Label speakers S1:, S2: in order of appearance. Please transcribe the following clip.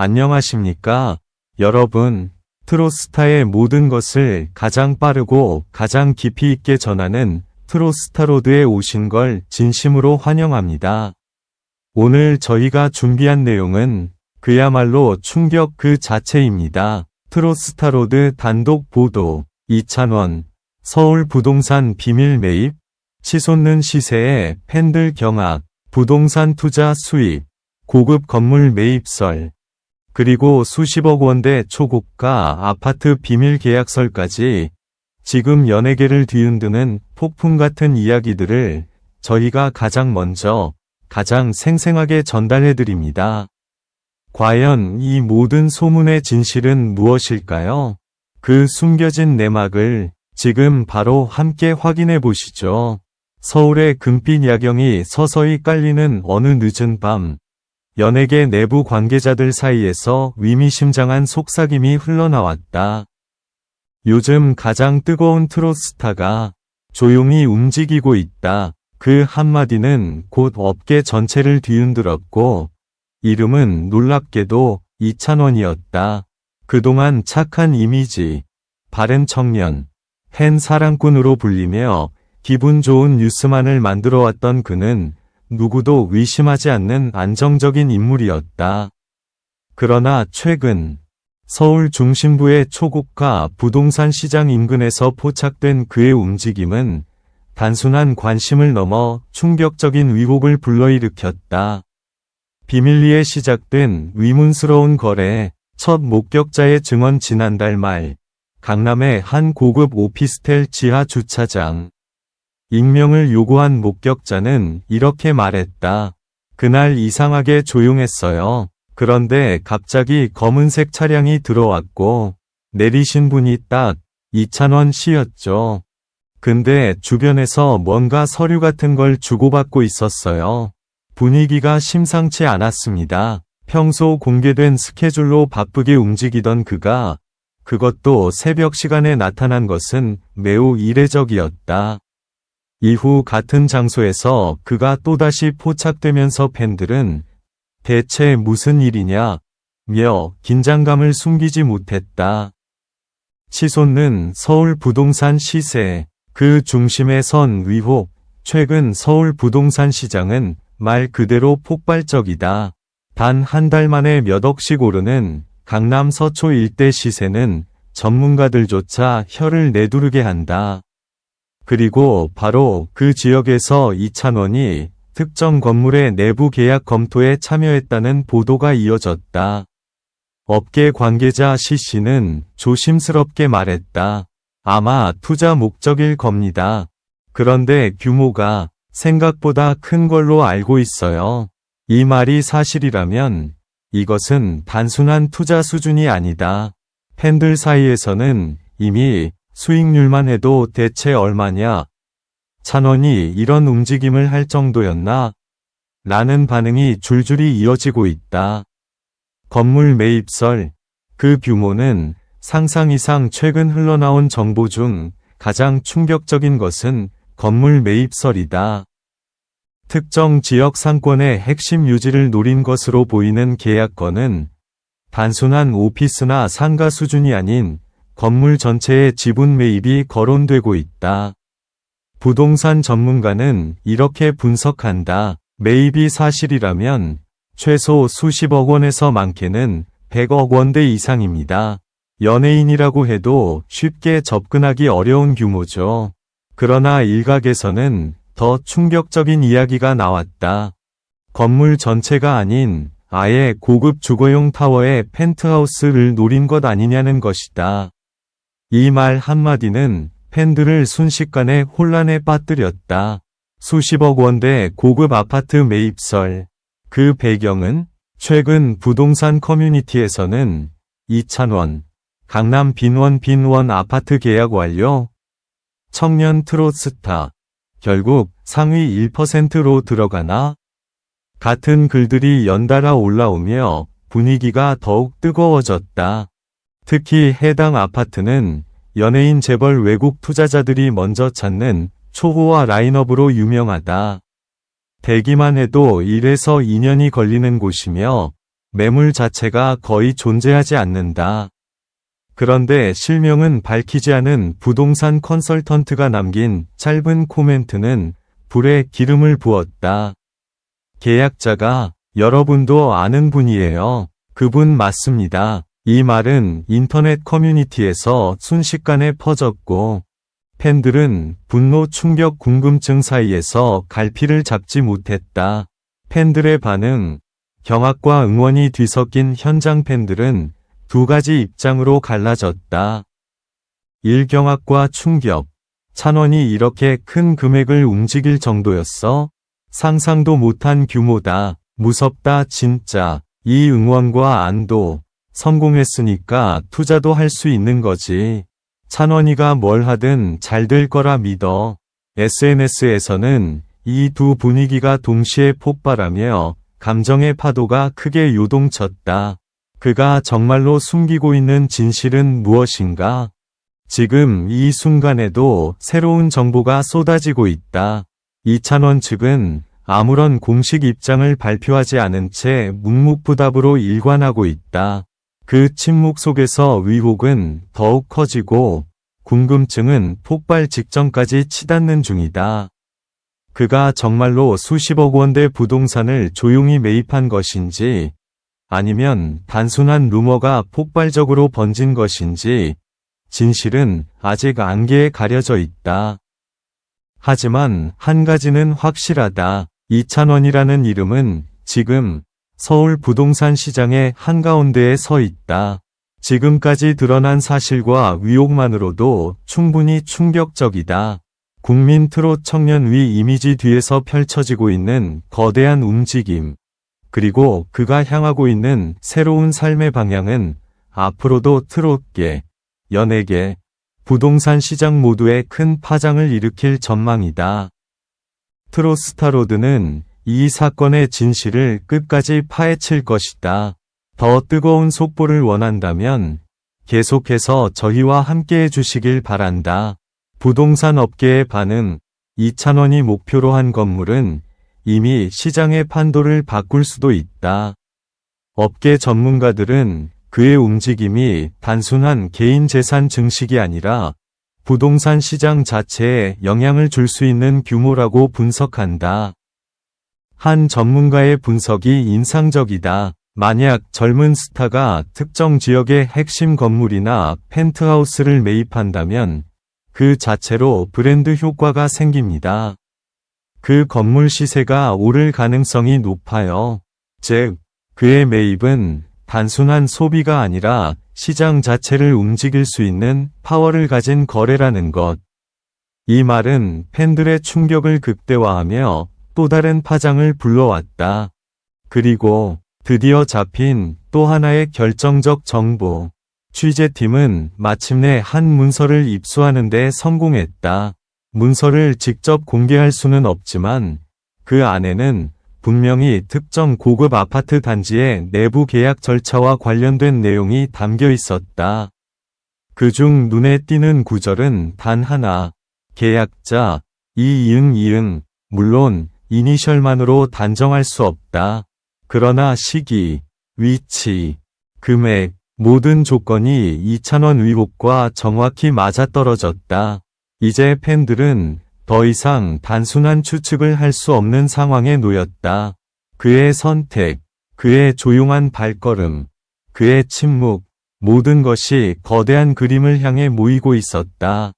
S1: 안녕하십니까, 여러분. 트로스타의 모든 것을 가장 빠르고 가장 깊이 있게 전하는 트로스타로드에 오신 걸 진심으로 환영합니다. 오늘 저희가 준비한 내용은 그야말로 충격 그 자체입니다. 트로스타로드 단독 보도, 이찬원, 서울 부동산 비밀 매입, 치솟는 시세에 팬들 경악, 부동산 투자 수입, 고급 건물 매입설, 그리고 수십억 원대 초고가 아파트 비밀 계약설까지 지금 연예계를 뒤흔드는 폭풍 같은 이야기들을 저희가 가장 먼저, 가장 생생하게 전달해드립니다. 과연 이 모든 소문의 진실은 무엇일까요? 그 숨겨진 내막을 지금 바로 함께 확인해 보시죠. 서울의 금빛 야경이 서서히 깔리는 어느 늦은 밤, 연예계 내부 관계자들 사이에서 의미심장한 속삭임이 흘러나왔다. 요즘 가장 뜨거운 트로스타가 조용히 움직이고 있다. 그 한마디는 곧 업계 전체를 뒤흔들었고, 이름은 놀랍게도 이찬원이었다. 그동안 착한 이미지, 바른 청년, 팬 사랑꾼으로 불리며 기분 좋은 뉴스만을 만들어왔던 그는 누구도 의심하지 않는 안정적인 인물이었다. 그러나 최근 서울 중심부의 초고가 부동산 시장 인근에서 포착된 그의 움직임은 단순한 관심을 넘어 충격적인 위복을 불러일으켰다. 비밀리에 시작된 위문스러운 거래, 첫 목격자의 증언. 지난달 말 강남의 한 고급 오피스텔 지하 주차장. 익명을 요구한 목격자는 이렇게 말했다. 그날 이상하게 조용했어요. 그런데 갑자기 검은색 차량이 들어왔고 내리신 분이 딱 이찬원 씨였죠. 근데 주변에서 뭔가 서류 같은 걸 주고받고 있었어요. 분위기가 심상치 않았습니다. 평소 공개된 스케줄로 바쁘게 움직이던 그가 그것도 새벽 시간에 나타난 것은 매우 이례적이었다. 이후 같은 장소에서 그가 또다시 포착되면서 팬들은 대체 무슨 일이냐 며 긴장감을 숨기지 못했다. 치솟는 서울 부동산 시세, 그 중심에 선 의혹. 최근 서울 부동산 시장은 말 그대로 폭발적이다. 단 한 달 만에 몇 억씩 오르는 강남 서초 일대 시세는 전문가들조차 혀를 내두르게 한다. 그리고 바로 그 지역에서 이찬원이 특정 건물의 내부 계약 검토에 참여했다는 보도가 이어졌다. 업계 관계자 C씨는 조심스럽게 말했다. 아마 투자 목적일 겁니다. 그런데 규모가 생각보다 큰 걸로 알고 있어요. 이 말이 사실이라면 이것은 단순한 투자 수준이 아니다. 팬들 사이에서는 이미 수익률만 해도 대체 얼마냐? 찬원이 이런 움직임을 할 정도였나? 라는 반응이 줄줄이 이어지고 있다. 건물 매입설, 그 규모는 상상 이상. 최근 흘러나온 정보 중 가장 충격적인 것은 건물 매입설이다. 특정 지역 상권의 핵심 유지를 노린 것으로 보이는 계약건은 단순한 오피스나 상가 수준이 아닌 건물 전체의 지분 매입이 거론되고 있다. 부동산 전문가는 이렇게 분석한다. 매입이 사실이라면 최소 수십억 원에서 많게는 100억 원대 이상입니다. 연예인이라고 해도 쉽게 접근하기 어려운 규모죠. 그러나 일각에서는 더 충격적인 이야기가 나왔다. 건물 전체가 아닌 아예 고급 주거용 타워의 펜트하우스를 노린 것 아니냐는 것이다. 이 말 한마디는 팬들을 순식간에 혼란에 빠뜨렸다. 수십억 원대 고급 아파트 매입설. 그 배경은 최근 부동산 커뮤니티에서는 이찬원, 강남 빈원 아파트 계약 완료, 청년 트로스타, 결국 상위 1%로 들어가나? 같은 글들이 연달아 올라오며 분위기가 더욱 뜨거워졌다. 특히 해당 아파트는 연예인 재벌 외국 투자자들이 먼저 찾는 초호화 라인업으로 유명하다. 대기만 해도 1에서 2년이 걸리는 곳이며 매물 자체가 거의 존재하지 않는다. 그런데 실명은 밝히지 않은 부동산 컨설턴트가 남긴 짧은 코멘트는 불에 기름을 부었다. 계약자가 여러분도 아는 분이에요. 그분 맞습니다. 이 말은 인터넷 커뮤니티에서 순식간에 퍼졌고 팬들은 분노, 충격, 궁금증 사이에서 갈피를 잡지 못했다. 팬들의 반응, 경악과 응원이 뒤섞인 현장 팬들은 두 가지 입장으로 갈라졌다. 1. 경악과 충격. 찬원이 이렇게 큰 금액을 움직일 정도였어? 상상도 못한 규모다. 무섭다 진짜. 이 응원과 안도. 성공했으니까 투자도 할 수 있는 거지. 찬원이가 뭘 하든 잘 될 거라 믿어. SNS에서는 이 두 분위기가 동시에 폭발하며 감정의 파도가 크게 요동쳤다. 그가 정말로 숨기고 있는 진실은 무엇인가? 지금 이 순간에도 새로운 정보가 쏟아지고 있다. 이찬원 측은 아무런 공식 입장을 발표하지 않은 채 묵묵부답으로 일관하고 있다. 그 침묵 속에서 의혹은 더욱 커지고 궁금증은 폭발 직전까지 치닫는 중이다. 그가 정말로 수십억 원대 부동산을 조용히 매입한 것인지 아니면 단순한 루머가 폭발적으로 번진 것인지 진실은 아직 안개에 가려져 있다. 하지만 한 가지는 확실하다. 이찬원이라는 이름은 지금 서울 부동산 시장의 한가운데에 서 있다. 지금까지 드러난 사실과 의혹만으로도 충분히 충격적이다. 국민 트롯 청년위 이미지 뒤에서 펼쳐지고 있는 거대한 움직임, 그리고 그가 향하고 있는 새로운 삶의 방향은 앞으로도 트롯계, 연예계, 부동산 시장 모두에 큰 파장을 일으킬 전망이다. 트롯스타로드는 이 사건의 진실을 끝까지 파헤칠 것이다. 더 뜨거운 속보를 원한다면 계속해서 저희와 함께해 주시길 바란다. 부동산 업계의 반응. 이찬원이 목표로 한 건물은 이미 시장의 판도를 바꿀 수도 있다. 업계 전문가들은 그의 움직임이 단순한 개인 재산 증식이 아니라 부동산 시장 자체에 영향을 줄 수 있는 규모라고 분석한다. 한 전문가의 분석이 인상적이다. 만약 젊은 스타가 특정 지역의 핵심 건물이나 펜트하우스를 매입한다면 그 자체로 브랜드 효과가 생깁니다. 그 건물 시세가 오를 가능성이 높아요. 즉, 그의 매입은 단순한 소비가 아니라 시장 자체를 움직일 수 있는 파워를 가진 거래라는 것. 이 말은 팬들의 충격을 극대화하며 또 다른 파장을 불러왔다. 그리고 드디어 잡힌 또 하나의 결정적 정보. 취재팀은 마침내 한 문서를 입수하는 데 성공했다. 문서를 직접 공개할 수는 없지만 그 안에는 분명히 특정 고급 아파트 단지의 내부 계약 절차와 관련된 내용이 담겨 있었다. 그중 눈에 띄는 구절은 단 하나. 계약자, 이응. 물론 이니셜만으로 단정할 수 없다. 그러나 시기, 위치, 금액, 모든 조건이 이찬원 의혹과 정확히 맞아떨어졌다. 이제 팬들은 더 이상 단순한 추측을 할 수 없는 상황에 놓였다. 그의 선택, 그의 조용한 발걸음, 그의 침묵, 모든 것이 거대한 그림을 향해 모이고 있었다.